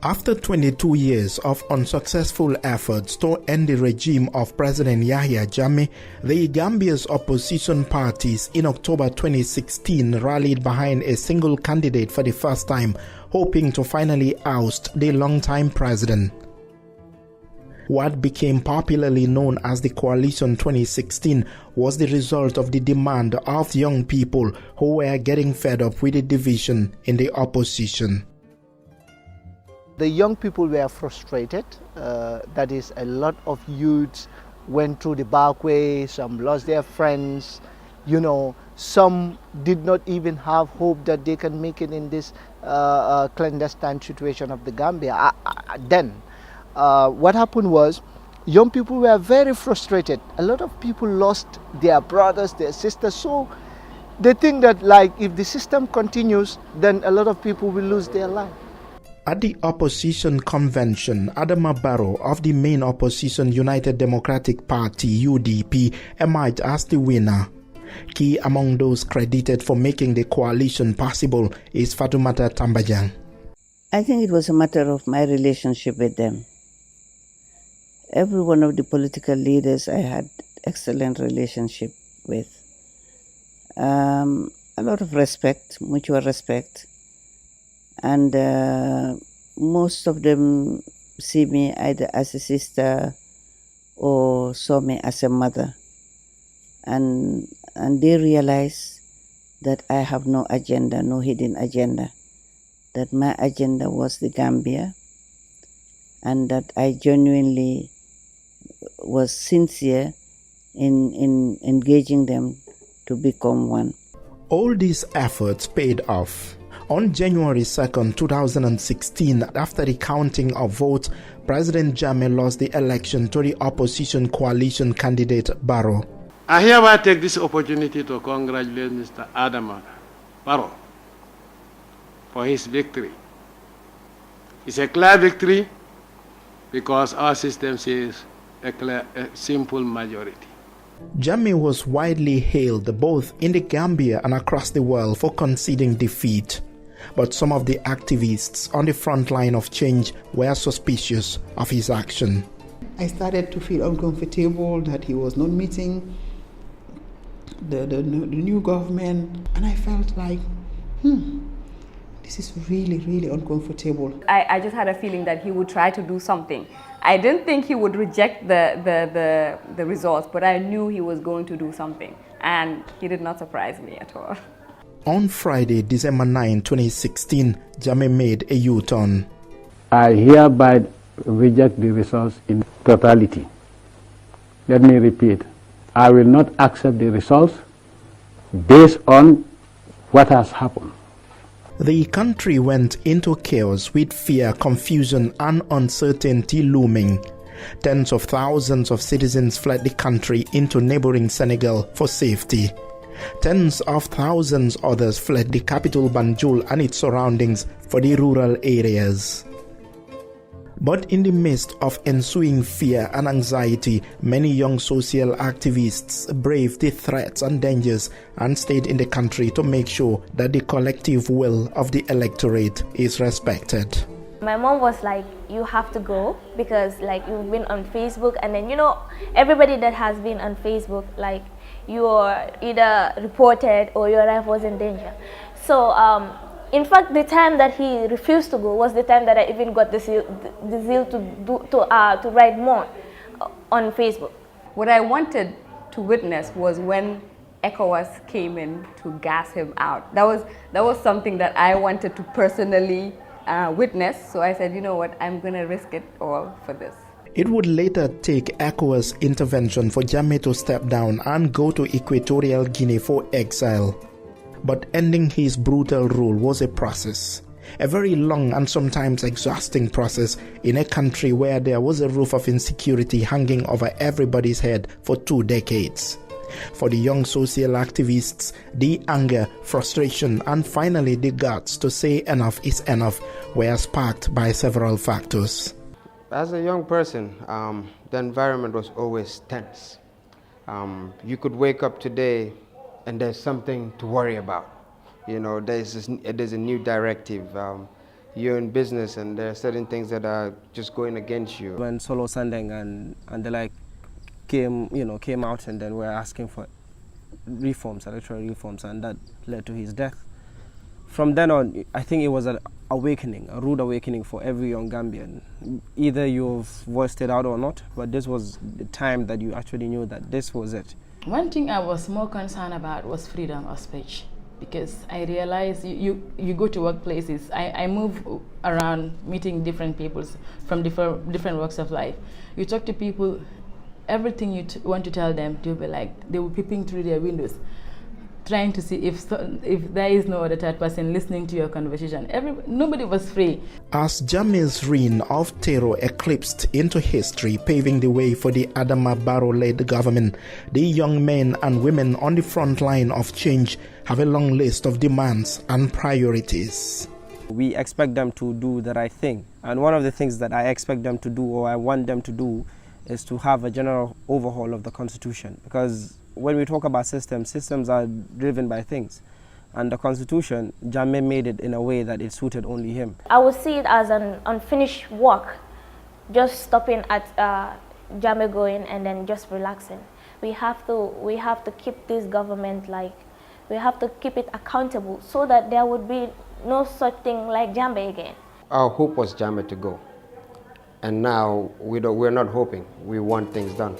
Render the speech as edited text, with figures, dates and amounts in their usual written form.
After 22 years of unsuccessful efforts to end the regime of President Yahya Jammeh, the Gambia's opposition parties in October 2016 rallied behind a single candidate for the first time, hoping to finally oust the longtime president. What became popularly known as the Coalition 2016 was the result of the demand of young people who were getting fed up with the division in the opposition. The young people were frustrated. That is, a lot of youths went through the back way, some lost their friends, some did not even have hope that they can make it in this clandestine situation of the Gambia. Then, what happened was, young people were very frustrated. A lot of people lost their brothers, their sisters, so they think that if the system continues, then a lot of people will lose their life. At the opposition convention, Adama Barrow of the main opposition United Democratic Party (UDP) emerged as the winner. Key among those credited for making the coalition possible is Fatoumata Tambajang. I think it was a matter of my relationship with them. Every one of the political leaders I had excellent relationship with. A lot of respect, mutual respect. And most of them see me either as a sister or saw me as a mother. And they realize that I have no agenda, no hidden agenda. That my agenda was the Gambia, and that I genuinely was sincere in engaging them to become one. All these efforts paid off. On January 2, 2016, after the counting of votes, President Jammeh lost the election to the opposition coalition candidate Barrow. I hereby take this opportunity to congratulate Mr. Adama Barrow for his victory. It's a clear victory because our system says a simple majority. Jammeh was widely hailed both in the Gambia and across the world for conceding defeat. But some of the activists on the front line of change were suspicious of his action. I started to feel uncomfortable that he was not meeting the new government, and I felt like, this is really, really uncomfortable. I just had a feeling that he would try to do something. I didn't think he would reject the results, but I knew he was going to do something, and he did not surprise me at all. On Friday, December 9, 2016, Jammeh made a U-turn. I hereby reject the results in totality. Let me repeat, I will not accept the results based on what has happened. The country went into chaos with fear, confusion, and uncertainty looming. Tens of thousands of citizens fled the country into neighboring Senegal for safety. Tens of thousands others fled the capital Banjul and its surroundings for the rural areas. But in the midst of ensuing fear and anxiety, many young social activists braved the threats and dangers and stayed in the country to make sure that the collective will of the electorate is respected. My mom was like, you have to go because you've been on Facebook, and then everybody that has been on Facebook, you're either reported or your life was in danger. So in fact, the time that he refused to go was the time that I even got the zeal to write more on Facebook. What I wanted to witness was when ECOWAS came in to gas him out. That was something that I wanted to personally witness. So I said, you know what, I'm going to risk it all for this. It would later take ECOWAS intervention for Jammeh to step down and go to Equatorial Guinea for exile. But ending his brutal rule was a process, a very long and sometimes exhausting process in a country where there was a roof of insecurity hanging over everybody's head for 2 decades. For the young social activists, the anger, frustration, and finally the guts to say enough is enough were sparked by several factors. As a young person, the environment was always tense. You could wake up today and there's something to worry about. There's a new directive. you're in business and there are certain things that are just going against you. When Solo Sandeng and the like came out and then were asking for reforms, electoral reforms, and that led to his death. From then on, I think it was an awakening, a rude awakening for every young Gambian. Either you've voiced it out or not, but this was the time that you actually knew that this was it. One thing I was more concerned about was freedom of speech, because I realized you go to workplaces. I move around meeting different people from different walks of life. You talk to people, everything you want to tell them, they'll be like, they were peeping through their windows, trying to see if there is no other third person listening to your conversation. Nobody was free. As Jammeh's reign of terror eclipsed into history, paving the way for the Adama Barrow-led government, the young men and women on the front line of change have a long list of demands and priorities. We expect them to do the right thing. And one of the things that I expect them to do, or I want them to do, is to have a general overhaul of the Constitution. Because when we talk about systems are driven by things. And the Constitution, Jammeh made it in a way that it suited only him. I would see it as an unfinished work, just stopping at Jammeh going and then just relaxing. We have to keep this government, we have to keep it accountable so that there would be no such thing like Jammeh again. Our hope was Jammeh to go. And now we're not hoping, we want things done.